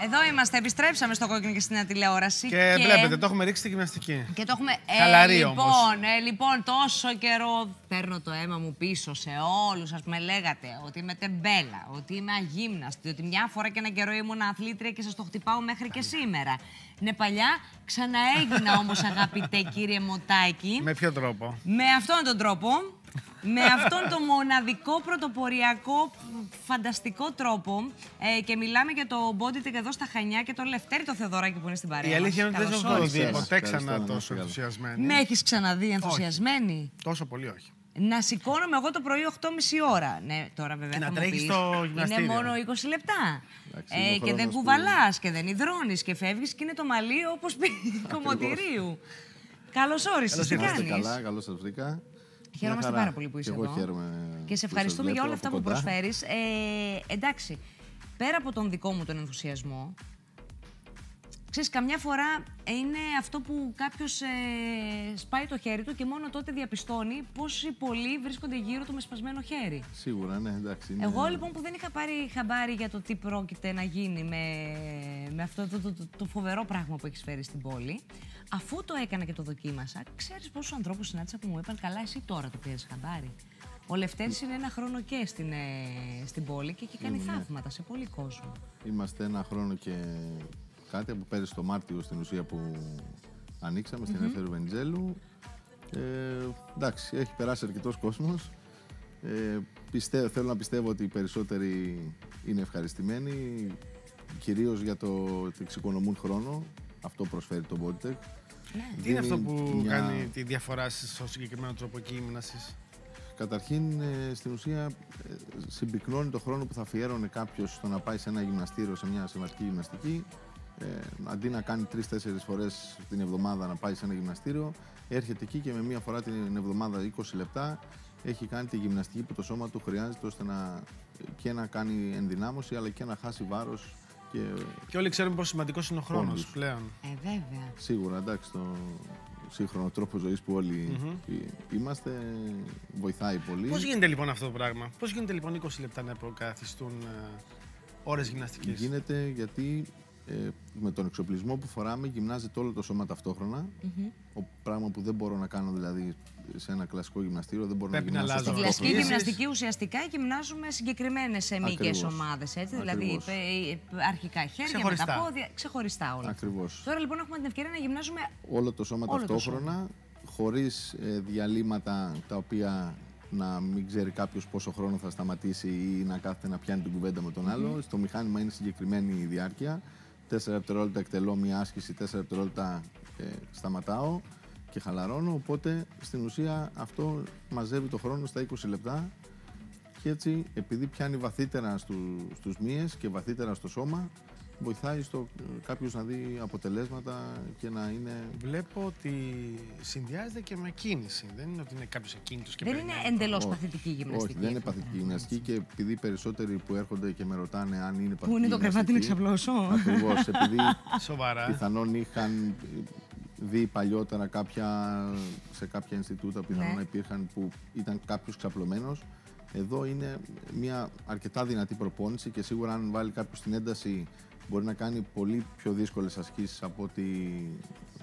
Εδώ είμαστε, επιστρέψαμε στο κόκκινο και στην τηλεόραση. Και βλέπετε, το έχουμε ρίξει στη γυμναστική. Και το έχουμε. Χαλαρή όμως. Λοιπόν, τόσο καιρό παίρνω το αίμα μου πίσω σε όλους. Ας πούμε, λέγατε ότι είμαι τεμπέλα, ότι είμαι αγύμναστη, ότι μια φορά και ένα καιρό ήμουν αθλήτρια και σας το χτυπάω μέχρι και σήμερα. Ναι, παλιά ξαναέγινα όμως, αγαπητέ κύριε Μωτάκη. Με ποιο τρόπο? Με αυτόν τον τρόπο. Με αυτόν τον μοναδικό, πρωτοποριακό, φανταστικό τρόπο και μιλάμε για το BodyTech εδώ στα Χανιά και τον Λευτέρη το Θεοδωράκη που είναι στην παρέα. Η αλήθεια είναι ότι δεν Καλώς έχω όρισες. δει ποτέ ξανά τόσο ενθουσιασμένη. Με έχεις ξαναδεί ενθουσιασμένη? Όχι. Τόσο πολύ όχι. Να σηκώνομαι εγώ το πρωί 8.30 ώρα. Ναι, τώρα βέβαια θα να μου τρέχεις πεις, στο γυμναστήριο. είναι μόνο 20 λεπτά. Και δεν κουβαλάς και δεν υδρώνεις και φεύγεις και είναι το μαλλί όπως κομμωτηρίου. Καλώς όρισες, τι κάνεις? Καλά, καλώς σας βρήκα. Χαίρομαστε πάρα πολύ που είσαι εδώ. Και σε ευχαριστούμε για όλα αυτά που προσφέρεις. Εντάξει, πέρα από τον δικό μου τον ενθουσιασμό, ξέρεις, καμιά φορά είναι αυτό που κάποιος σπάει το χέρι του και μόνο τότε διαπιστώνει πόσοι πολλοί βρίσκονται γύρω του με σπασμένο χέρι. Σίγουρα, ναι, εντάξει. Είναι... Εγώ λοιπόν που δεν είχα πάρει χαμπάρι για το τι πρόκειται να γίνει με αυτό το φοβερό πράγμα που έχεις φέρει στην πόλη, αφού το έκανα και το δοκίμασα, ξέρεις πόσους ανθρώπους συνάντησα που μου είπαν καλά, εσύ τώρα το πήρες χαμπάρι? Ο Λευτέρης είναι ένα χρόνο και στην πόλη και έχει κάνει θαύματα σε πολύ κόσμο. Είμαστε ένα χρόνο και κάτι από πέρυσι το Μάρτιο στην ουσία που ανοίξαμε στην Ελεύθερου Βενιζέλου. Εντάξει, έχει περάσει αρκετός κόσμος. Θέλω να πιστεύω ότι οι περισσότεροι είναι ευχαριστημένοι, κυρίως για το ότι εξοικονομούν χρόνο. Αυτό προσφέρει το BodyTech. Τι είναι αυτό που κάνει τη διαφορά στο συγκεκριμένο τρόπο γύμνασης? Καταρχήν, στην ουσία, συμπυκνώνει το χρόνο που θα αφιέρωνε κάποιος στο να πάει σε ένα γυμναστήριο, σε μια συμβατική γυμναστική. Αντί να κάνει 3-4 φορές την εβδομάδα να πάει σε ένα γυμναστήριο, έρχεται εκεί και με μία φορά την εβδομάδα 20 λεπτά έχει κάνει τη γυμναστική που το σώμα του χρειάζεται ώστε να κάνει ενδυνάμωση αλλά και να χάσει βάρος. Και όλοι ξέρουμε πόσο σημαντικός είναι ο χρόνος πλέον. Βέβαια. Σίγουρα, εντάξει, το σύγχρονο τρόπο ζωής που όλοι είμαστε βοηθάει πολύ. Πώς γίνεται λοιπόν αυτό το πράγμα? Πώς γίνεται λοιπόν 20 λεπτά να προκαθιστούν ώρες γυμναστικής? Γίνεται γιατί με τον εξοπλισμό που φοράμε γυμνάζεται όλο το σώμα ταυτόχρονα. Πράγμα που δεν μπορώ να κάνω δηλαδή σε ένα κλασικό γυμναστήριο. Δεν μπορώ να γυμνάσω ταυτόχρονα. Στην κλασική γυμναστική ουσιαστικά γυμνάζουμε συγκεκριμένες μυϊκές ομάδες. Δηλαδή αρχικά χέρια, με τα πόδια, ξεχωριστά όλα. Ακριβώς. Τώρα λοιπόν έχουμε την ευκαιρία να γυμνάζουμε όλο το σώμα ταυτόχρονα, χωρίς διαλύματα τα οποία να μην ξέρει κάποιος πόσο χρόνο θα σταματήσει ή να κάθεται να πιάνει την κουβέντα με τον άλλο. Στο μηχάνημα είναι συγκεκριμένη η διάρκεια. 4 δευτερόλεπτα εκτελώ μια άσκηση, 4 δευτερόλεπτα σταματάω και χαλαρώνω. Οπότε στην ουσία αυτό μαζεύει το χρόνο στα 20 λεπτά και έτσι, επειδή πιάνει βαθύτερα στους μύες και βαθύτερα στο σώμα, βοηθάει στο κάποιος να δει αποτελέσματα και να είναι... Βλέπω ότι συνδυάζεται και με κίνηση. Δεν είναι ότι είναι κάποιος ακίνητος και δεν είναι εντελώς παθητική γυμναστική. Όχι, δεν είναι παθητική γυμναστική και επειδή οι περισσότεροι που έρχονται και με ρωτάνε αν είναι παθητική. Πού είναι το κρεβάτι να ξαπλώσω? Ακριβώς, επειδή σοβαρά. Πιθανόν είχαν δει παλιότερα σε κάποια Ινστιτούτα πιθανόν να υπήρχαν που ήταν κάποιος ξαπλωμένος. Εδώ είναι μια αρκετά δυνατή προπόνηση και σίγουρα αν βάλει κάποιος την ένταση μπορεί να κάνει πολύ πιο δύσκολες ασκήσεις από ότι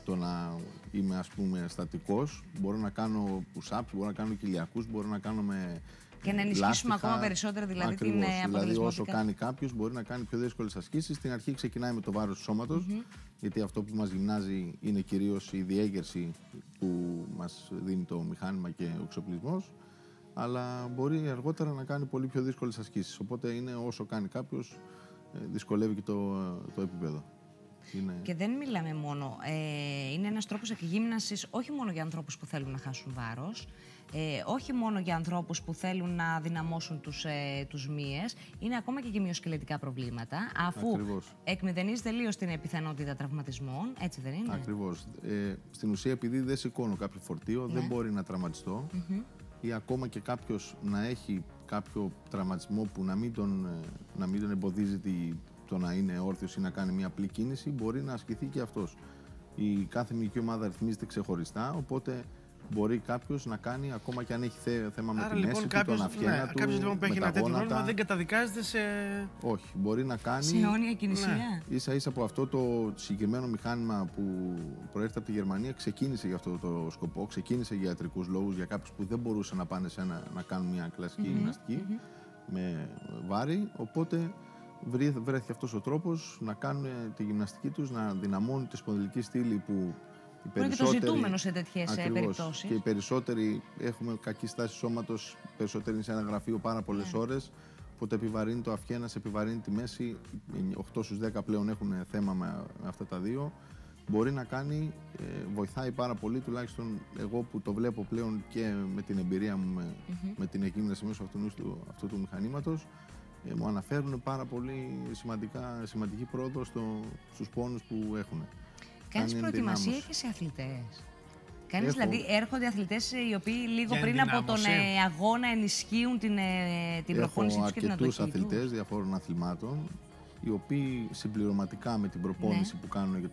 το να είμαι ας πούμε στατικός. Μπορώ να κάνω push-ups, μπορώ να κάνω κοιλιακούς, μπορώ να κάνω με και να ενισχύσουμε ακόμα περισσότερο δηλαδή την αποτελεσματικότητα. Δηλαδή όσο κάνει κάποιος μπορεί να κάνει πιο δύσκολες ασκήσεις. Στην αρχή ξεκινάει με το βάρος του σώματος, γιατί αυτό που μας γυμνάζει είναι κυρίως η διέγερση που μας δίνει το μηχάνημα και ο εξοπλισμός. Αλλά μπορεί αργότερα να κάνει πολύ πιο δύσκολες ασκήσεις. Οπότε είναι όσο κάνει κάποιος, δυσκολεύει και το επίπεδο. Και δεν μιλάμε μόνο. Είναι ένας τρόπος εκγύμνασης όχι μόνο για ανθρώπους που θέλουν να χάσουν βάρος, όχι μόνο για ανθρώπους που θέλουν να δυναμώσουν τους μύες, είναι ακόμα και για μυοσκελετικά προβλήματα, αφού εκμηδενίζει τελείως την πιθανότητα τραυματισμών, έτσι δεν είναι? Ακριβώς. Στην ουσία, επειδή δεν σηκώνω κάποιο φορτίο, δεν μπορεί να τραυματιστώ ή ακόμα και κάποιος να έχει κάποιο τραυματισμό που να μην τον εμποδίζει το να είναι όρθιος ή να κάνει μια απλή κίνηση, μπορεί να ασκηθεί και αυτός. Η κάθε μυϊκή ομάδα ρυθμίζεται ξεχωριστά, οπότε μπορεί κάποιος να κάνει, ακόμα και αν έχει θέμα με τη λοιπόν, μέση του, τον αφιένα του, κάποιος λοιπόν που έχει ένα τέτοιο πρόβλημα δεν καταδικάζεται σε... Όχι, μπορεί να κάνει... Σε αιώνια κινησία. Ναι. Ίσα-ίσα από αυτό το συγκεκριμένο μηχάνημα που προέρχεται από τη Γερμανία ξεκίνησε για αυτό το σκοπό, ξεκίνησε για ιατρικούς λόγους, για κάποιους που δεν μπορούσαν να πάνε να κάνουν μια κλασική γυμναστική με βάρη, οπότε βρέθηκε αυτός ο τρόπος να κάνουν τη γυμναστική τους, να δυναμώνουν τη σπονδυλική στήλη που οι περισσότεροι... Είναι και το ζητούμενο σε τέτοιες περιπτώσεις. Και οι περισσότεροι έχουμε κακή στάση σώματος, περισσότεροι είναι σε ένα γραφείο πάρα πολλές ώρες, οπότε επιβαρύνει το αφιένας, επιβαρύνει τη μέση, 8 στους 10 πλέον έχουν θέμα με αυτά τα δύο. Μπορεί να κάνει, βοηθάει πάρα πολύ, τουλάχιστον εγώ που το βλέπω πλέον και με την εμπειρία μου με την εκγύμναση μέσω αυτού του μηχανήματος, μου αναφέρουν πάρα πολύ σημαντική πρόοδο στους πόνους που έχουν. Κάνεις προετοιμασία και σε αθλητές? Δηλαδή έρχονται αθλητές οι οποίοι λίγο πριν από τον αγώνα ενισχύουν την προπόνησή τους και την αντοχή τους? Έχω αρκετούς αθλητές διαφόρων αθλημάτων, οι οποίοι συμπληρωματικά με την προπόνηση που κάνουν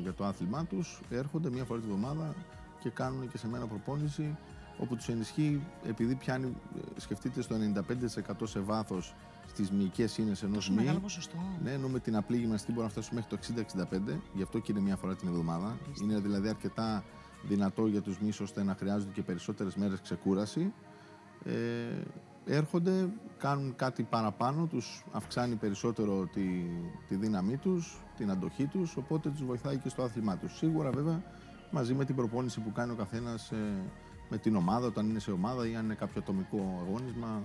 για το άθλημά τους, έρχονται μία φορά τη βδομάδα και κάνουν και σε μένα προπόνηση, όπου τους ενισχύει, επειδή πιάνει, σκεφτείτε, στο 95% σε βάθος στις μυϊκές ίνες ενός μυ. Μεγάλο ποσοστό. Ναι, ενώ με την απλή γυμναστική μπορεί να φτάσουμε μέχρι το 60-65, γι' αυτό και είναι μία φορά την εβδομάδα. Είναι δηλαδή αρκετά δυνατό για τους μυς ώστε να χρειάζονται και περισσότερες μέρες ξεκούραση. Έρχονται, κάνουν κάτι παραπάνω, τους αυξάνει περισσότερο τη δύναμή τους, την αντοχή τους, οπότε τους βοηθάει και στο άθλημά τους. Σίγουρα βέβαια μαζί με την προπόνηση που κάνει ο καθένας με την ομάδα, όταν είναι σε ομάδα ή αν είναι κάποιο ατομικό αγώνισμα,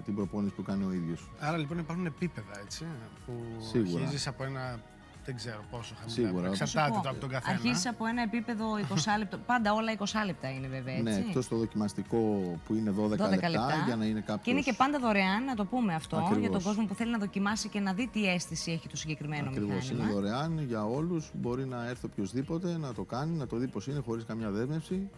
την προπόνηση που κάνει ο ίδιος. Άρα λοιπόν υπάρχουν επίπεδα, έτσι, που αρχίζεις από ένα, δεν ξέρω πόσο χαμηλά, σίγουρα. Εξαρτάται από τον καθένα. Αρχίζεις από ένα επίπεδο 20 λεπτό, πάντα όλα 20 λεπτά είναι βέβαια, έτσι. Ναι, εκτός το δοκιμαστικό που είναι 12 λεπτά, για να είναι κάποιος... Και είναι και πάντα δωρεάν, να το πούμε αυτό, για τον κόσμο που θέλει να δοκιμάσει και να δει τι αίσθηση έχει το συγκεκριμένο μηχάνημα. Ακριβώς, είναι δωρεάν για όλους, μπορεί να έρθει οποιοδήποτε, να το κάνει, να το δει πώς είναι, χωρίς καμιά δέσμευση.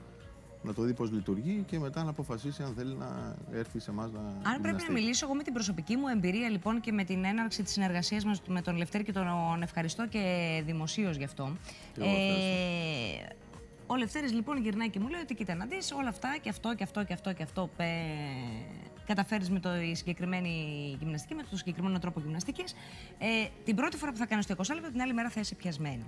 Να το δει πώς λειτουργεί και μετά να αποφασίσει αν θέλει να έρθει σε εμάς να γυμναστεί. Άρα πρέπει να μιλήσω εγώ με την προσωπική μου εμπειρία λοιπόν και με την έναρξη της συνεργασίας μας με τον Λευτέρη και τον ευχαριστώ και δημοσίως γι' αυτό. Ο Λευτέρης λοιπόν γυρνάει και μου λέει ότι κοίτα να δεις όλα αυτά και αυτό και αυτό και αυτό και αυτό καταφέρεις με τη συγκεκριμένη γυμναστική, με τον συγκεκριμένο τρόπο γυμναστικής. Την πρώτη φορά που θα κάνεις το 20 λεπτό, την άλλη μέρα θα είσαι πιασμένη.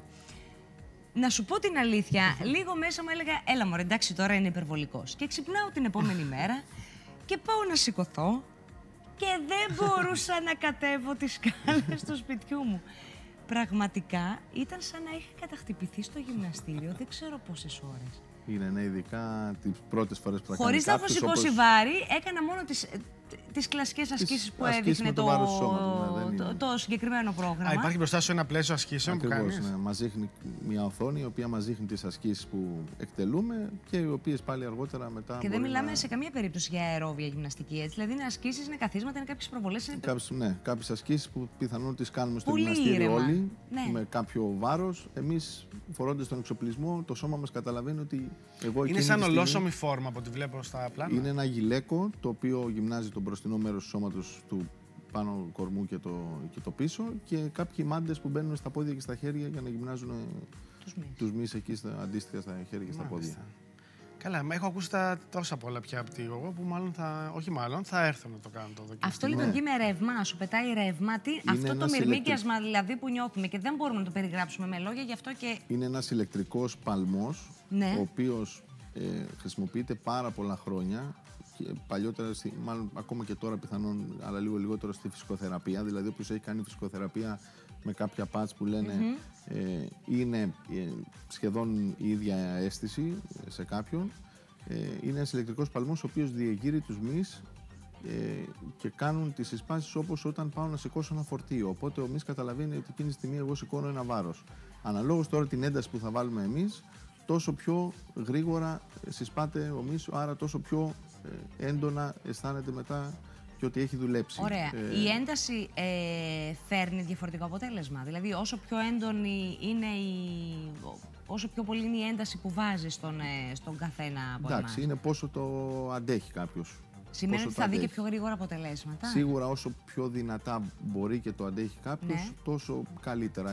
Να σου πω την αλήθεια, λίγο μέσα μου έλεγα, έλα μωρέ, εντάξει τώρα είναι υπερβολικός. Και ξυπνάω την επόμενη μέρα και πάω να σηκωθώ και δεν μπορούσα να κατέβω τις σκάλες του σπιτιού μου. Πραγματικά ήταν σαν να είχα καταχτυπηθεί στο γυμναστήριο, δεν ξέρω πόσες ώρες. Είναι, ναι, ειδικά τις πρώτες φορές που θα κάνει χωρίς να έχω σηκώσει βάρη, έκανα μόνο τις κλασικές ασκήσεις που έδειχνε το συγκεκριμένο πρόγραμμα. Υπάρχει μπροστά σου ένα πλαίσιο ασκήσεων που κάνεις. Ναι, μας δείχνει μια οθόνη η οποία μας δείχνει τις ασκήσεις που εκτελούμε και οι οποίες πάλι αργότερα μετά. Και δεν μιλάμε σε καμία περίπτωση για αερόβια γυμναστική, έτσι. Δηλαδή είναι ασκήσεις, είναι καθίσματα, είναι κάποιες προβολές. Ναι, κάποιες ασκήσεις που πιθανόν τις κάνουμε στο γυμναστήριο όλοι με κάποιο βάρος. Εμείς φορώντας τον εξοπλισμό, το σώμα μας καταλαβαίνει ότι είναι σαν ολόσωμη φόρμα από ό,τι βλέπω στα πλάνα. Είναι ένα γυλαίκο το οποίο γυμνάζει το μπροστινό μέρος του σώματος του πάνω κορμού και το πίσω και κάποιοι μάντες που μπαίνουν στα πόδια και στα χέρια για να γυμνάζουν τους μυς εκεί αντίστοιχα στα χέρια και στα πόδια. Καλά, έχω ακούσει τόσα πολλά πια από εγώ που θα έρθω να το κάνω το δοκιμαστικό. Αυτό λειτουργεί με ρεύμα, σου πετάει ρεύμα. Αυτό το μυρμήγκιασμα δηλαδή που νιώθουμε και δεν μπορούμε να το περιγράψουμε με λόγια, γι' αυτό και... Είναι ένας ηλεκτρικός παλμός, ο οποίος χρησιμοποιείται πάρα πολλά χρόνια. Και παλιότερα, μάλλον ακόμα και τώρα πιθανόν, αλλά λίγο λιγότερο στη φυσικοθεραπεία. Δηλαδή, όποιος έχει κάνει φυσικοθεραπεία με κάποια πατς που λένε είναι σχεδόν η ίδια αίσθηση σε κάποιον. Είναι ένας ηλεκτρικός παλμός ο οποίος διεγείρει τους μυς και κάνουν τις συσπάσεις όπως όταν πάω να σηκώσω ένα φορτίο. Οπότε ο μυς καταλαβαίνει ότι εκείνη τη στιγμή εγώ σηκώνω ένα βάρος. Αναλόγως τώρα την ένταση που θα βάλουμε εμείς, τόσο πιο γρήγορα συσπάται ο μυς, άρα τόσο πιο έντονα αισθάνεται μετά και ότι έχει δουλέψει. Ωραία. Η ένταση φέρνει διαφορετικό αποτέλεσμα. Δηλαδή, όσο πιο έντονη είναι όσο πιο πολύ είναι η ένταση που βάζει στον καθένα από εμάς. Εντάξει, είναι πόσο το αντέχει κάποιος. Σημαίνει ότι θα δει και πιο γρήγορα αποτελέσματα. Σίγουρα όσο πιο δυνατά μπορεί και το αντέχει κάποιος, τόσο καλύτερα.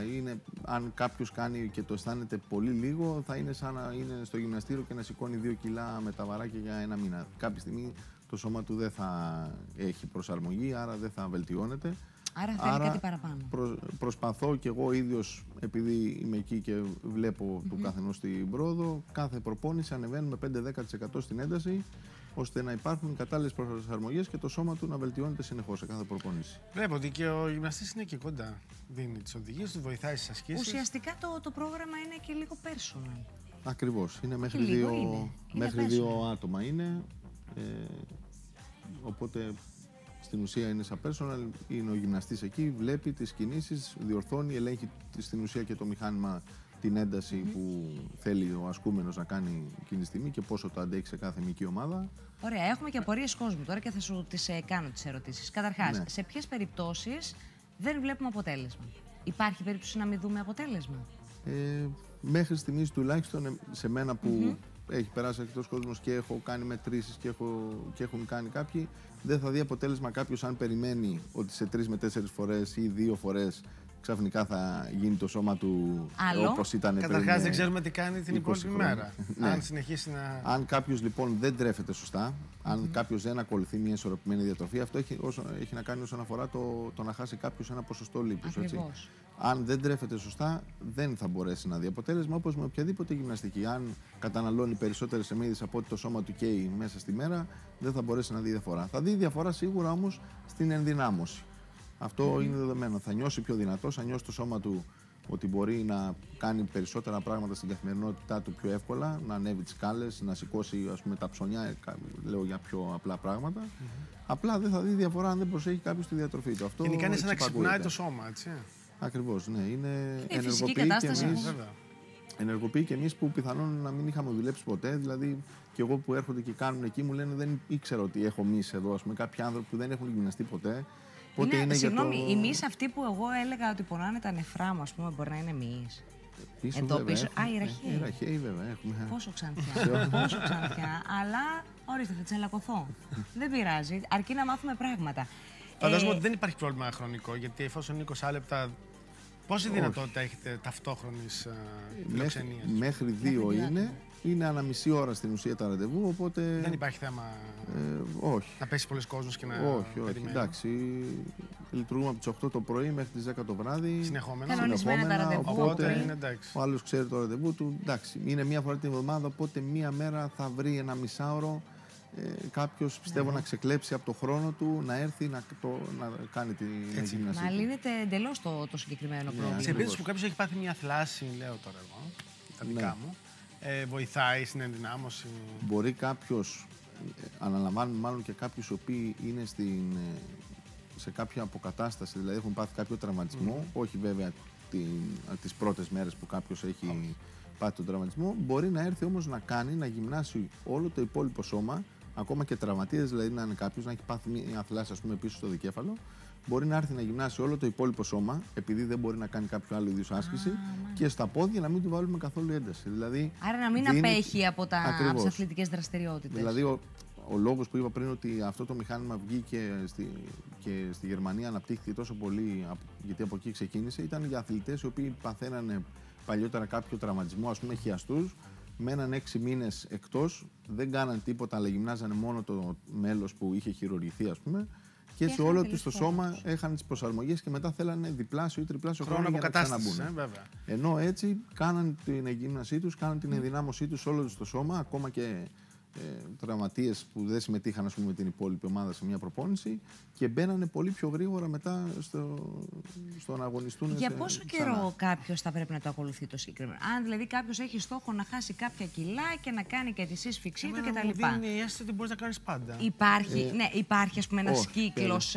Αν κάποιος κάνει και το αισθάνεται πολύ λίγο, θα είναι σαν να είναι στο γυμναστήριο και να σηκώνει 2 κιλά με τα βαράκια για 1 μήνα. Κάποια στιγμή το σώμα του δεν θα έχει προσαρμογή, άρα δεν θα βελτιώνεται. Άρα θέλει κάτι παραπάνω. Προσπαθώ κι εγώ ίδιος, επειδή είμαι εκεί και βλέπω του καθενός την πρόοδο, κάθε προπόνηση ανεβαίνουμε 5-10% στην ένταση, ώστε να υπάρχουν κατάλληλες προσαρμογές και το σώμα του να βελτιώνεται συνεχώς σε κάθε προπόνηση. Βλέπω ότι και ο γυμναστής είναι και κοντά. Δίνει τις οδηγίες, του βοηθάει στις ασκήσεις. Ουσιαστικά το πρόγραμμα είναι και λίγο personal. Ακριβώς. Είναι μέχρι δύο άτομα είναι. Οπότε στην ουσία είναι σαν personal. Είναι ο γυμναστής εκεί, βλέπει τις κινήσεις, διορθώνει, ελέγχει στην ουσία και το μηχάνημα την ένταση που θέλει ο ασκούμενος να κάνει εκείνη τη στιγμή και πόσο το αντέχει σε κάθε μυϊκή ομάδα. Ωραία, έχουμε και απορίες κόσμου τώρα και θα σου τις κάνω τις ερωτήσεις. Καταρχάς, σε ποιες περιπτώσεις δεν βλέπουμε αποτέλεσμα? Υπάρχει περίπτωση να μην δούμε αποτέλεσμα? Μέχρι στιγμής τουλάχιστον σε μένα που έχει περάσει αρκετός κόσμος και έχω κάνει μετρήσεις και έχουν κάνει κάποιοι, δεν θα δει αποτέλεσμα κάποιος αν περιμένει ότι σε 3 με 4 φορές ή 2 φορές ξαφνικά θα γίνει το σώμα του όπως ήταν πριν. Καταρχάς δεν ξέρουμε τι κάνει την υπόλοιπη μέρα. Ναι. Αν συνεχίσει να... Αν κάποιος λοιπόν δεν τρέφεται σωστά, αν κάποιος δεν ακολουθεί μια ισορροπημένη διατροφή, αυτό έχει να κάνει όσον αφορά το να χάσει κάποιος ένα ποσοστό λίπους. Αν δεν τρέφεται σωστά, δεν θα μπορέσει να δει αποτέλεσμα, όπως με οποιαδήποτε γυμναστική. Αν καταναλώνει περισσότερες αιμίδες από ό,τι το σώμα του καίει μέσα στη μέρα, δεν θα μπορέσει να δει διαφορά. Θα δει διαφορά σίγουρα όμως στην ενδυνάμωση. Αυτό είναι δεδομένο. Θα νιώσει πιο δυνατός, θα νιώσει το σώμα του ότι μπορεί να κάνει περισσότερα πράγματα στην καθημερινότητά του πιο εύκολα, να ανέβει τις σκάλες, να σηκώσει τα ψωνιά, λέω για πιο απλά πράγματα. Απλά δεν θα δει διαφορά αν δεν προσέχει κάποιος τη διατροφή του. Αυτό γενικά είναι σαν να ξυπνάει το σώμα, έτσι. Ακριβώς, ναι. Είναι φυσική κατάσταση. Ενεργοποιεί και εμείς που πιθανόν να μην είχαμε δουλέψει ποτέ. Δηλαδή, και εγώ που έρχονται και κάνουν εκεί μου λένε δεν ήξερα ότι έχω μυς εδώ. Κάποιοι άνθρωποι που δεν έχουν γυμναστεί ποτέ. Συγγνώμη, η μυς αυτή που εγώ έλεγα ότι πονάνε τα νεφρά μου, ας πούμε, μπορεί να είναι μυς? Εδώ πίσω. Η ραχαίη. Η ραχαίη, βέβαια. Έχουμε. Πόσο ξανθιά. Αλλά ορίστε, θα τσαλακωθώ. Δεν πειράζει, αρκεί να μάθουμε πράγματα. Φαντάζομαι ότι δεν υπάρχει πρόβλημα χρονικό, γιατί εφόσον είναι 20 λεπτά, πόση δυνατότητα έχετε ταυτόχρονης φιλοξενίας? Μέχρι 2 είναι. Είναι ανά μισή ώρα στην ουσία τα ραντεβού, οπότε... Δεν υπάρχει θέμα όχι. να πέσει πολλοί κόσμος και να περιμένει. Εντάξει, λειτουργούμε από τις 8 το πρωί μέχρι τις 10 το βράδυ. Συνεχόμενα. Τα ραντεβού, οπότε ο άλλος ξέρει το ραντεβού του. Εντάξει, είναι μία φορά την εβδομάδα, οπότε μία μέρα θα βρει ένα μισάωρο κάποιος, πιστεύω, να ξεκλέψει από το χρόνο του, να έρθει να κάνει την γυμναστική. Να λύνεται εντελώς το συγκεκριμένο πρόβλημα. Σε περίπτωση που κάποιος έχει πάθει μια θλάση, λέω τώρα εγώ, τα δικά μου, βοηθάει στην ενδυνάμωση? Μπορεί κάποιος, αναλαμβάνουμε μάλλον και κάποιους οι οποίοι είναι σε κάποια αποκατάσταση, δηλαδή έχουν πάθει κάποιο τραυματισμό, όχι βέβαια τις πρώτες μέρες που κάποιος έχει πάθει τον τραυματισμό, μπορεί να έρθει όμως να γυμνάσει όλο το υπόλοιπο σώμα, ακόμα και τραυματίες, δηλαδή να είναι κάποιος να έχει πάθει μια θλάση, ας πούμε, πίσω στο δικέφαλο. Μπορεί να έρθει να γυμνάσει όλο το υπόλοιπο σώμα, επειδή δεν μπορεί να κάνει κάποιο άλλο είδους άσκηση, και στα πόδια να μην του βάλουμε καθόλου ένταση. Δηλαδή, άρα να μην απέχει από τις αθλητικές δραστηριότητες. Δηλαδή, ο λόγος που είπα πριν ότι αυτό το μηχάνημα βγήκε και στη Γερμανία αναπτύχθηκε τόσο πολύ, γιατί από εκεί ξεκίνησε, ήταν για αθλητές οι οποίοι παθαίνανε παλιότερα κάποιο τραυματισμό, ας πούμε χιαστούς, μέναν 6 μήνες εκτός, δεν κάναν τίποτα, αλλά γυμνάζανε μόνο το μέλος που είχε χειρουργηθεί, ας πούμε. Και έτσι όλο τους το σώμα έχανε τις προσαρμογές και μετά θέλανε διπλάσιο ή τριπλάσιο χρόνο για να ξαναμπούν. Ενώ έτσι κάναν την εγγύμνασή τους, κάναν την ενδυνάμωσή τους όλο τους το σώμα, ακόμα και τραυματίες που δεν συμμετείχαν, ας πούμε, με την υπόλοιπη ομάδα σε μια προπόνηση, και μπαίνανε πολύ πιο γρήγορα μετά στο να αγωνιστούν. Για πόσο καιρό κάποιος θα πρέπει να το ακολουθεί το συγκεκριμένο? Αν δηλαδή κάποιος έχει στόχο να χάσει κάποια κιλά και να κάνει και τη σύσφυξή του κτλ. Δίνει η αίσθηση ότι μπορείς να κάνεις πάντα. Υπάρχει ας πούμε ένας κύκλος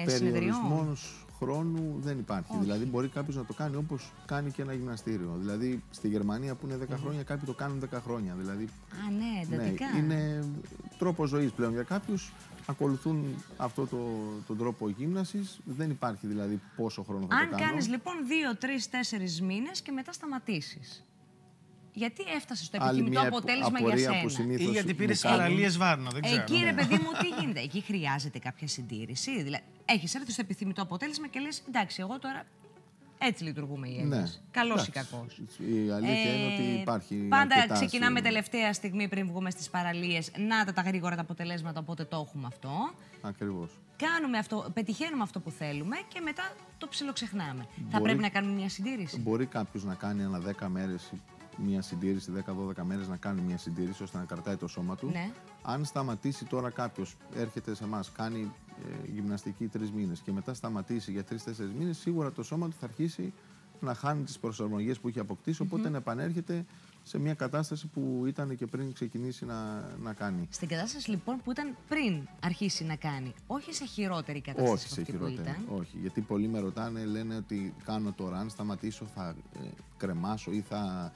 συνεδριών? Χρόνου δεν υπάρχει. Δηλαδή, μπορεί κάποιος να το κάνει όπως κάνει και ένα γυμναστήριο. Δηλαδή, στη Γερμανία που είναι 10 χρόνια, κάποιοι το κάνουν 10 χρόνια. Δηλαδή, εντατικά. Είναι τρόπο ζωής πλέον για κάποιους. Ακολουθούν αυτό τον τρόπο γύμνασης. Δεν υπάρχει δηλαδή πόσο χρόνο θα το κάνω. Αν κάνεις λοιπόν 2, 3, 4 μήνες και μετά σταματήσεις. γιατί έφτασε στο επιθυμητό αποτέλεσμα για σένα. Ή γιατί πήρες παραλίες Βάρνα, δεν ξέρω. Εκεί, ρε παιδί μου, τι γίνεται. Εκεί χρειάζεται κάποια συντήρηση. Δηλαδή, έχεις έρθει στο επιθυμητό αποτέλεσμα και λες, εντάξει, εγώ τώρα έτσι λειτουργούμε οι Έλληνες. Καλός ή κακός. Η αλήθεια είναι ότι υπάρχει. Πάντα ξεκινάμε τελευταία στιγμή πριν βγούμε στις παραλίες. Να τα γρήγορα τα αποτελέσματα, οπότε το έχουμε αυτό. Ακριβώς. Κάνουμε αυτό, πετυχαίνουμε αυτό που θέλουμε και μετά το ψιλοξεχνάμε. Θα πρέπει να κάνουμε μια συντήρηση. Μπορεί κάποιος να κάνει ένα 10 μέρες μια συντήρηση, 10-12 μέρες να κάνει μια συντήρηση ώστε να κρατάει το σώμα του. Ναι. Αν σταματήσει τώρα κάποιος, έρχεται σε εμάς, κάνει γυμναστική 3 μήνες και μετά σταματήσει για 3-4 μήνες, σίγουρα το σώμα του θα αρχίσει να χάνει τις προσαρμογές που είχε αποκτήσει, οπότε να επανέρχεται σε μια κατάσταση που ήταν και πριν ξεκινήσει να κάνει. Στην κατάσταση λοιπόν που ήταν πριν αρχίσει να κάνει, όχι σε χειρότερη κατάσταση. Όχι σε χειρότερη. Όχι, γιατί πολλοί με ρωτάνε, λένε ότι κάνω τώρα, αν σταματήσω θα κρεμάσω ή θα.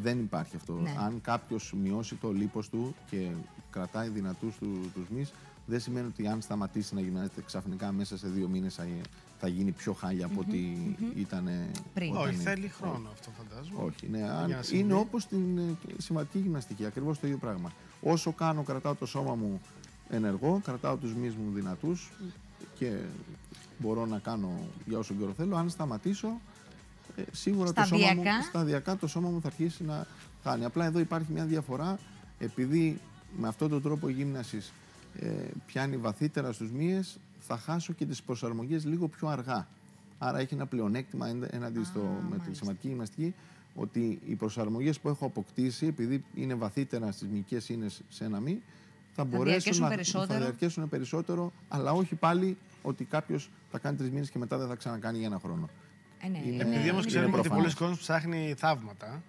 Δεν υπάρχει αυτό. Ναι. Αν κάποιος μειώσει το λίπος του και κρατάει δυνατούς τους μυς, δεν σημαίνει ότι αν σταματήσει να γυμνάζεται ξαφνικά μέσα σε 2 μήνες θα γίνει πιο χάλια από ό,τι ήταν πριν. Όχι, θέλει χρόνο αυτό, φαντάζομαι. Όχι, ναι. Είναι όπως την συμβατική γυμναστική, ακριβώς το ίδιο πράγμα. Όσο κάνω, κρατάω το σώμα μου ενεργό, κρατάω τους μυς μου δυνατούς και μπορώ να κάνω για όσο καιρό θέλω. Αν σταματήσω, σίγουρα σταδιακά το σώμα μου θα αρχίσει να χάνει. Απλά εδώ υπάρχει μια διαφορά, επειδή με αυτόν τον τρόπο γύμνασης πιάνει βαθύτερα στους μύες, θα χάσω και τις προσαρμογές λίγο πιο αργά. Άρα έχει ένα πλεονέκτημα έναντι με τη σημαντική γυμναστική, ότι οι προσαρμογές που έχω αποκτήσει, επειδή είναι βαθύτερα στις μυϊκές ίνες σε ένα μυ, θα διαρκέσουν περισσότερο, αλλά όχι πάλι ότι κάποιος θα κάνει 3 μήνες και μετά δεν θα ξανακάνει για 1 χρόνο. Επειδή όμως ξέρουμε ότι πολλοί κόσμοι ψάχνει θαύματα.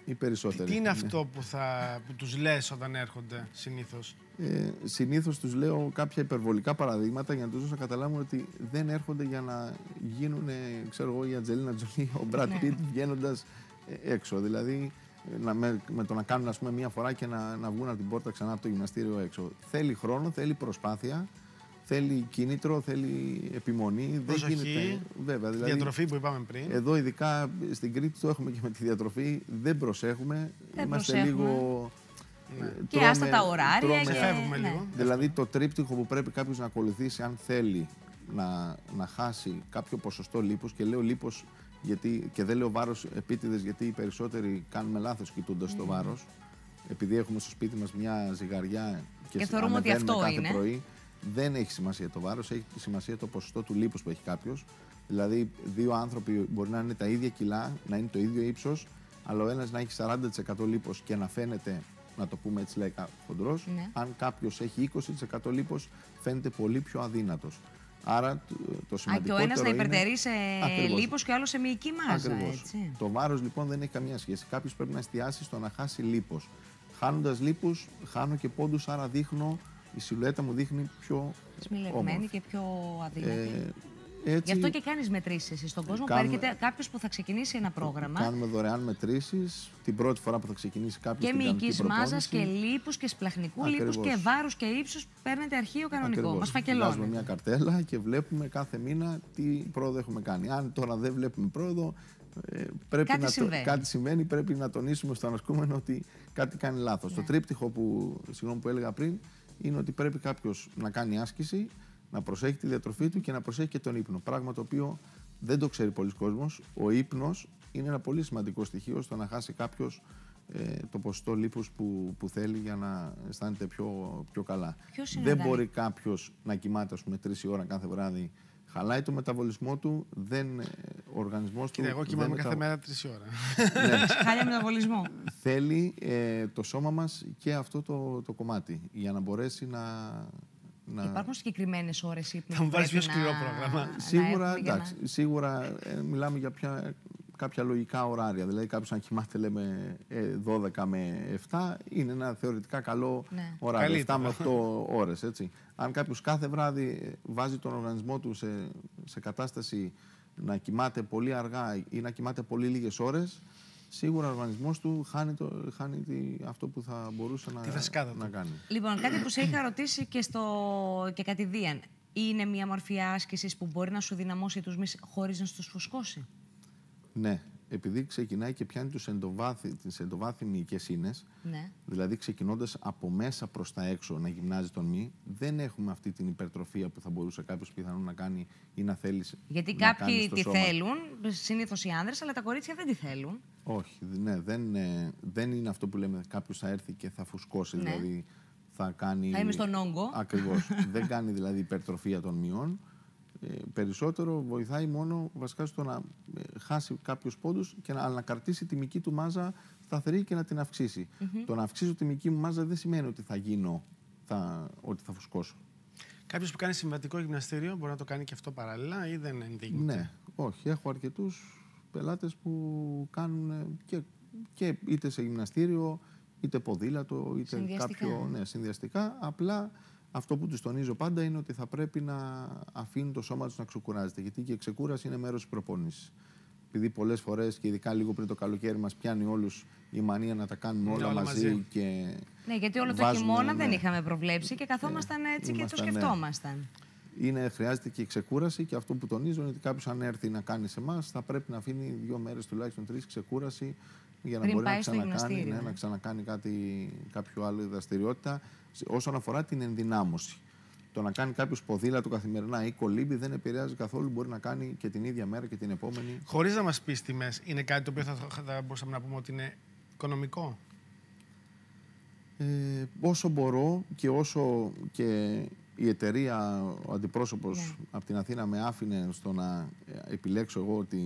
Οι περισσότεροι. Τι είναι αυτό που τους λες όταν έρχονται συνήθως? Συνήθως τους λέω κάποια υπερβολικά παραδείγματα για να τους δώσω να καταλάβουν ότι δεν έρχονται για να γίνουν, ξέρω εγώ, η Αντζελίνα Τζολί, ο Μπραντ Πιτ βγαίνοντας έξω. Δηλαδή με το να κάνουν, ας πούμε, μία φορά και να βγουν από την πόρτα ξανά από το γυμναστήριο έξω. Θέλει χρόνο, θέλει προσπάθεια. Θέλει κίνητρο, θέλει επιμονή. Προσοχή, δεν γίνεται. Βέβαια, δηλαδή, διατροφή που είπαμε πριν. Εδώ, ειδικά στην Κρήτη, το έχουμε και με τη διατροφή. Δεν προσέχουμε. Είμαστε λίγο. Και άστα τα ωράρια και φεύγουμε λίγο. Δηλαδή, το τρίπτυχο που πρέπει κάποιος να ακολουθήσει, αν θέλει να χάσει κάποιο ποσοστό λίπους, και λέω λίπος και δεν λέω βάρος επίτηδες, γιατί οι περισσότεροι κάνουμε λάθος κοιτώντας το βάρος. Επειδή έχουμε στο σπίτι μας μια ζυγαριά και θεωρούμε ότι αυτό κάθε είναι. πρωί. Δεν έχει σημασία το βάρος, έχει σημασία το ποσοστό του λίπους που έχει κάποιος. Δηλαδή, 2 άνθρωποι μπορεί να είναι τα ίδια κιλά, να είναι το ίδιο ύψος, αλλά ο ένας να έχει 40% λίπος και να φαίνεται, να το πούμε έτσι λέγα, χοντρός. Ναι. Αν κάποιος έχει 20% λίπος, φαίνεται πολύ πιο αδύνατος. Άρα το σημαντικότερο και ο ένας να υπερτερεί σε λίπος και ο άλλος σε μυϊκή μάζα. Έτσι. Το βάρος λοιπόν δεν έχει καμία σχέση. Κάποιος πρέπει να εστιάσει στο να χάσει λίπος. Χάνοντας λίπους, χάνω και πόντους, άρα δείχνω. Η σιλουέτα μου δείχνει πιο σμιλευμένη και πιο αδύνατη. Έτσι, γι' αυτό και κάνεις μετρήσεις στον κόσμο που έρχεται κάποιος που θα ξεκινήσει ένα πρόγραμμα. Κάνουμε δωρεάν μετρήσεις την πρώτη φορά που θα ξεκινήσει κάποιος. Και μυϊκής μάζας και λίπους και σπλαχνικού λίπους και βάρους και ύψους. Παίρνετε αρχείο κανονικό. Μας φακελώνει. Βάζουμε μια καρτέλα και βλέπουμε κάθε μήνα τι πρόοδο έχουμε κάνει. Αν τώρα δεν βλέπουμε πρόοδο, κάτι συμβαίνει. Πρέπει να τονίσουμε στον ασκούμενο ότι κάτι κάνει λάθος. Το τρίπτυχο που έλεγα πριν είναι ότι πρέπει κάποιος να κάνει άσκηση, να προσέχει τη διατροφή του και να προσέχει και τον ύπνο. Πράγμα το οποίο δεν το ξέρει πολλοί κόσμος. Ο ύπνος είναι ένα πολύ σημαντικό στοιχείο στο να χάσει κάποιος το ποσοστό λίπους που θέλει για να αισθάνεται πιο καλά. Δεν μπορεί κάποιος να κοιμάται, ας πούμε, 3 ώρες κάθε βράδυ. Χαλάει το μεταβολισμό του, ο οργανισμός του. Εγώ κοιμάμαι κάθε μέρα 3 ώρες. Χάλια μεταβολισμό. Θέλει το σώμα μας και αυτό το κομμάτι για να μπορέσει να. Υπάρχουν συγκεκριμένες ώρες ύπνου. Θα μου βάλεις πιο σκληρό πρόγραμμα. Σίγουρα μιλάμε για κάποια λογικά ωράρια. Δηλαδή, κάποιος αν κοιμάται, λέμε, 12 με 7, είναι ένα θεωρητικά καλό ωράριο. 7 με 8 ώρες. Έτσι. Αν κάποιος κάθε βράδυ βάζει τον οργανισμό του σε κατάσταση να κοιμάται πολύ αργά ή να κοιμάται πολύ λίγες ώρες, σίγουρα ο οργανισμός του χάνει αυτό που θα μπορούσε να κάνει. Λοιπόν, κάτι που σε είχα ρωτήσει και κατηδίαν. Είναι μια μορφή άσκησης που μπορεί να σου δυναμώσει τους μυς χωρίς να τους φουσκώσει? Ναι. επειδή ξεκινάει και πιάνει τις εντοβάθμιικές ίνες, ναι. δηλαδή ξεκινώντας από μέσα προς τα έξω να γυμνάζει τον μη, δεν έχουμε αυτή την υπερτροφία που θα μπορούσε κάποιος πιθανόν να κάνει ή να θέλει. Γιατί κάποιοι τη θέλουν, συνήθως οι άνδρες, αλλά τα κορίτσια δεν τη θέλουν. Όχι, ναι, δεν είναι αυτό που λέμε κάποιος θα έρθει και θα φουσκώσει, ναι. δηλαδή θα κάνει... Θα είμαι στον όγκο. Ακριβώς. Δεν κάνει δηλαδή υπερτροφία των μειών. Περισσότερο βοηθάει μόνο βασικά στο να χάσει κάποιους πόντους και να κρατήσει τη μυϊκή του μάζα σταθερή και να την αυξήσει. Το να αυξήσω τη μυϊκή μου μάζα δεν σημαίνει ότι θα γίνω, ότι θα φουσκώσω. Κάποιος που κάνει συμβατικό γυμναστήριο μπορεί να το κάνει και αυτό παράλληλα ή δεν ενδείκνυται? Ναι, όχι. Έχω αρκετούς πελάτες που κάνουν και είτε σε γυμναστήριο, είτε ποδήλατο, είτε κάποιο συνδυαστικά. Απλά αυτό που τους τονίζω πάντα είναι ότι θα πρέπει να αφήνουν το σώμα τους να ξεκουράζεται. Γιατί και η ξεκούραση είναι μέρος της προπόνησης. Επειδή πολλές φορές και ειδικά λίγο πριν το καλοκαίρι μας πιάνει όλους η μανία να τα κάνουμε όλα μαζί. Και ναι, γιατί όλο το χειμώνα δεν είχαμε προβλέψει και καθόμασταν έτσι και το σκεφτόμασταν. Χρειάζεται και η ξεκούραση και αυτό που τονίζω είναι ότι κάποιος αν έρθει να κάνει σε εμάς θα πρέπει να αφήνει 2 μέρες τουλάχιστον 3 ξεκούραση για να μπορεί να ξανακάνει κάποιο άλλο δραστηριότητα όσον αφορά την ενδυνάμωση. Το να κάνει κάποιος ποδήλατο καθημερινά ή κολύμπι δεν επηρεάζει καθόλου, μπορεί να κάνει και την ίδια μέρα και την επόμενη. Χωρίς να μας πεις τιμές, είναι κάτι το οποίο θα μπορούσαμε να πούμε ότι είναι οικονομικό? Όσο μπορώ και όσο και η εταιρεία, ο αντιπρόσωπος από την Αθήνα με άφηνε στο να επιλέξω εγώ τη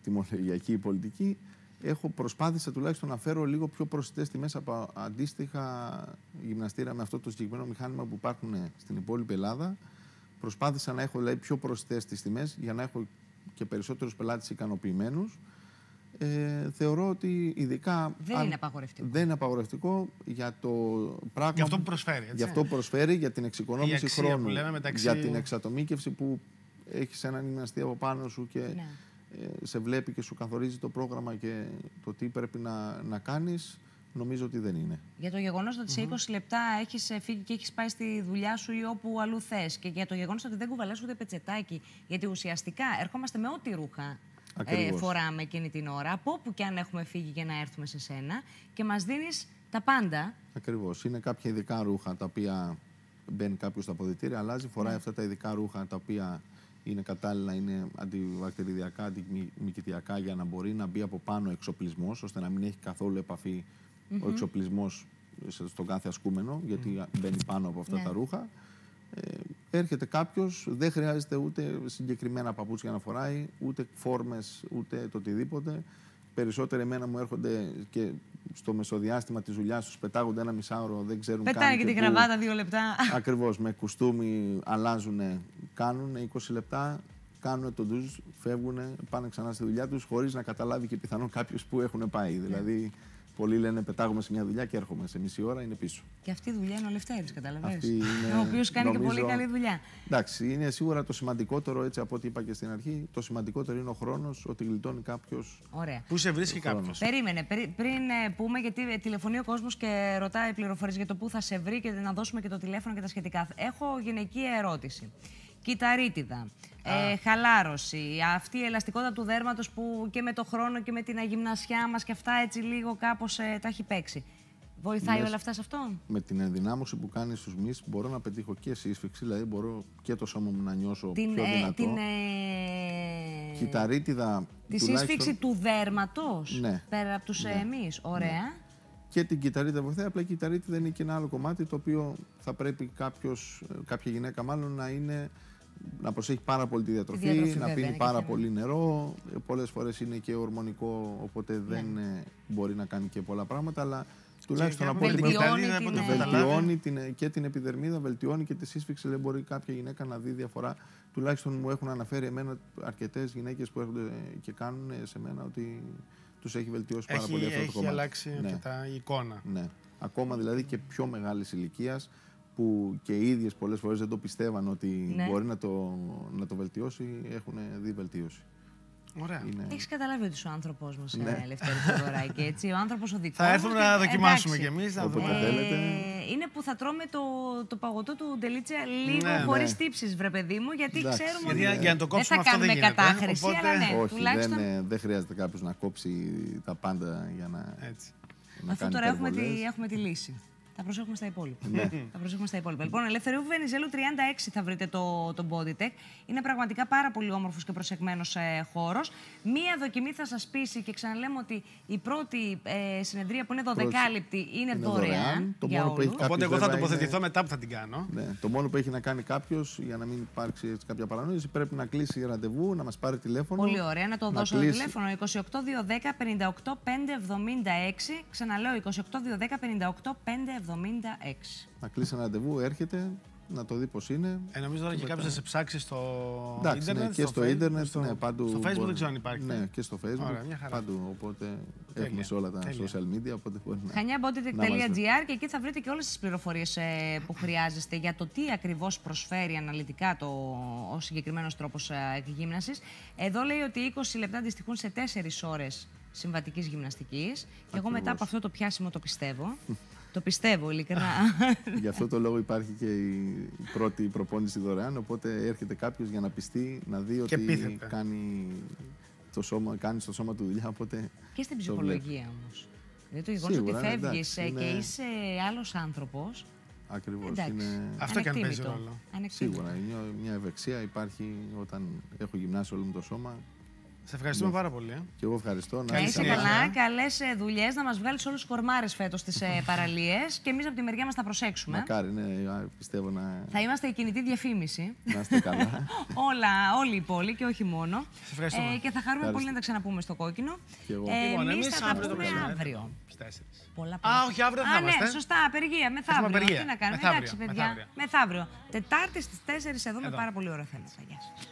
τιμολογιακή πολιτική, προσπάθησα τουλάχιστον να φέρω λίγο πιο προσιτές τιμές από αντίστοιχα γυμναστήρια με αυτό το συγκεκριμένο μηχάνημα που υπάρχουν στην υπόλοιπη Ελλάδα. Προσπάθησα να έχω δηλαδή πιο προσιτές τις τιμές για να έχω και περισσότερους πελάτες ικανοποιημένους. Θεωρώ ότι ειδικά. Δεν είναι απαγορευτικό. Δεν είναι απαγορευτικό για το πράγμα. Για αυτό που προσφέρει. Έτσι. Για αυτό που προσφέρει, για την εξοικονόμηση χρόνου. Για την εξατομίκευση που έχεις έναν γυμναστή από πάνω σου και σε βλέπει και σου καθορίζει το πρόγραμμα και το τι πρέπει να κάνεις. Νομίζω ότι δεν είναι. Για το γεγονός ότι σε 20 λεπτά έχεις φύγει και έχεις πάει στη δουλειά σου ή όπου αλλού θες. Και για το γεγονός ότι δεν κουβαλάς ούτε πετσετάκι. Γιατί ουσιαστικά ερχόμαστε με ό,τι ρούχα φοράμε εκείνη την ώρα, από όπου και αν έχουμε φύγει για να έρθουμε σε σένα και μας δίνεις τα πάντα. Ακριβώς. Είναι κάποια ειδικά ρούχα τα οποία μπαίνει κάποιος στα αποδυτήρια, αλλάζει, φοράει αυτά τα ειδικά ρούχα τα οποία είναι κατάλληλα, είναι αντιβακτεριδιακά, αντιμυκητιακά για να μπορεί να μπει από πάνω εξοπλισμός, ώστε να μην έχει καθόλου επαφή ο εξοπλισμός στον κάθε ασκούμενο, γιατί μπαίνει πάνω από αυτά τα ρούχα. Έρχεται κάποιος, δεν χρειάζεται ούτε συγκεκριμένα παπούτσια να φοράει, ούτε φόρμες, ούτε το οτιδήποτε. Περισσότεροι εμένα μου έρχονται και στο μεσοδιάστημα της δουλειάς τους πετάγονται ένα μισάωρο, δεν ξέρουν καν. Πετάνε και τη γραβάτα 2 λεπτά. Ακριβώς, με κουστούμι αλλάζουν, κάνουν 20 λεπτά, κάνουν το ντουζ, φεύγουν, πάνε ξανά στη δουλειά τους, χωρίς να καταλάβει και πιθανόν κάποιος που έχουν πάει. Δηλαδή, πολλοί λένε πετάγουμε σε μια δουλειά και έρχομαι σε μισή ώρα, είναι πίσω. Και αυτή η δουλειά είναι ο Λευτέρης, καταλαβαίνεις. Ο οποίος κάνει και πολύ καλή δουλειά. Εντάξει, είναι σίγουρα το σημαντικότερο, έτσι από ό,τι είπα και στην αρχή, το σημαντικότερο είναι ο χρόνος, ότι γλιτώνει κάποιος. Ωραία. Πού σε βρίσκει κάποιος? Περίμενε, πριν πούμε, γιατί τηλεφωνεί ο κόσμος και ρωτάει πληροφορίες για το πού θα σε βρει και να δώσουμε και το τηλέφωνο και τα σχετικά. Έχω γυναικεία ερώτηση. Κυταρίτιδα, χαλάρωση, αυτή η ελαστικότητα του δέρματος που και με το χρόνο και με την αγυμνασιά μας και αυτά έτσι λίγο κάπως τα έχει παίξει. Βοηθάει όλα αυτά σε αυτό? Με την ενδυνάμωση που κάνει στους μυς μπορώ να πετύχω και σύσφυξη, δηλαδή μπορώ και το σώμα μου να νιώσω πιο δυνατό. Κυταρίτιδα. Τη σύσφυξη του δέρματος, πέρα από τους μυς. Ωραία. Και την κυταρίτιδα βοηθάει, απλά η κυταρίτιδα είναι και ένα άλλο κομμάτι το οποίο θα πρέπει κάποια γυναίκα μάλλον να προσέχει πάρα πολύ τη διατροφή, να πίνει πάρα πολύ νερό. Πολλές φορές είναι και ορμονικό, οπότε δεν μπορεί να κάνει και πολλά πράγματα, αλλά τουλάχιστον από ό,τι βελτιώνει και την επιδερμίδα, βελτιώνει και τη σύσφυξη. Δεν μπορεί κάποια γυναίκα να δει διαφορά. Τουλάχιστον μου έχουν αναφέρει εμένα αρκετές γυναίκες που έρχονται και κάνουν σε μένα ότι τους έχει βελτιώσει πάρα πολύ αυτό το κομμάτι. Έχει αλλάξει αρκετά η εικόνα. Ναι. Ακόμα δηλαδή και πιο μεγάλης ηλικίας, που και οι ίδιες πολλές φορές δεν το πιστεύαν ότι μπορεί να το βελτιώσει, έχουν δει βελτίωση. Έχεις καταλάβει ότι είσαι ο άνθρωπος μας, Ελευθέρη Θεοδωράκη, έτσι. Ο άνθρωπος ο δικός μας. Θα έρθουμε να δοκιμάσουμε κι εμείς. Είναι που θα τρώμε το παγωτό του Ντελίτσια λίγο χωρίς τύψεις, βρε παιδί μου, γιατί ξέρουμε ότι δεν θα κάνουμε κατάχρηση. Όχι, δεν χρειάζεται κάποιος να κόψει τα πάντα για να. Αφού τώρα έχουμε τη λύση. Θα προσέχουμε στα υπόλοιπα. Θα προσέχουμε στα υπόλοιπα. Λοιπόν, Ελευθερίου Βενιζέλου 36 θα βρείτε το Bodytech. Είναι πραγματικά πάρα πολύ όμορφος και προσεγμένος χώρος. Μία δοκιμή θα σας πείσει και ξαναλέμε ότι η πρώτη συνεδρία που είναι 12λεπτη είναι δωρεάν για όλους. Οπότε εγώ θα τοποθετηθώ μετά που θα την κάνω. Ναι. Το μόνο που έχει να κάνει κάποιος, για να μην υπάρξει κάποια παρανόηση, πρέπει να κλείσει ραντεβού, να μας πάρει τηλέφωνο. Πολύ ωραία, να το δώσω το τηλέφωνο. 28 210 58 576. Ξαναλέω 28 210 58 576. Να κλείσει ένα ραντεβού, έρχεται να το δει πώς είναι. Νομίζω τώρα και κάποιος θα σε ψάξει στο ίντερνετ. Ναι, και στο ίντερνετ, παντού. Στο Facebook δεν ξέρω αν υπάρχει. Ναι, και στο Facebook. Ωραία, παντού. Οπότε έχουμε σε όλα τα social media. Χανιabodytech.gr και εκεί θα βρείτε και όλες τις πληροφορίες που χρειάζεστε για το τι ακριβώς προσφέρει αναλυτικά ο συγκεκριμένος τρόπος εκγύμνασης. Εδώ λέει ότι 20 λεπτά αντιστοιχούν σε 4 ώρες συμβατικής γυμναστικής. Και εγώ μετά από αυτό το πιάσιμο το πιστεύω. Το πιστεύω, ειλικρινά. Γι' αυτό το λόγο υπάρχει και η πρώτη προπόνηση δωρεάν. Οπότε έρχεται κάποιος για να πιστεί, να δει ότι κάνει στο σώμα του δουλειά. Οπότε και στην ψυχολογία όμως. Δηλαδή το γεγονός ότι φεύγεις και είσαι άλλος άνθρωπος. Ακριβώς. Αυτό και αν παίζει ρόλο. Σίγουρα. Μια ευεξία υπάρχει όταν έχω γυμνάσει όλο μου το σώμα. Σε ευχαριστούμε πάρα πολύ. Και εγώ ευχαριστώ. Να είσαι καλά, καλές δουλειές, να μας βγάλεις όλους τους κορμάρες φέτος στις παραλίες και εμείς από τη μεριά μας θα προσέξουμε. Μακάρι, ναι, πιστεύω να. Θα είμαστε η κινητή διαφήμιση. Να είστε καλά. Όλη η πόλη και όχι μόνο. Σε ευχαριστούμε. Και θα χαρούμε πολύ να τα ξαναπούμε στο Κόκκινο. Εμείς θα τα πούμε αύριο. Όχι, αύριο θα είμαστε. Ναι, σωστά, απεργία, μεθαύριο. Τι να κάνουμε, εντάξει, παιδιά. Μεθαύριο. Τετάρτη στις 4 εδώ με πάρα πολύ ωραία θέματα. Γεια σας.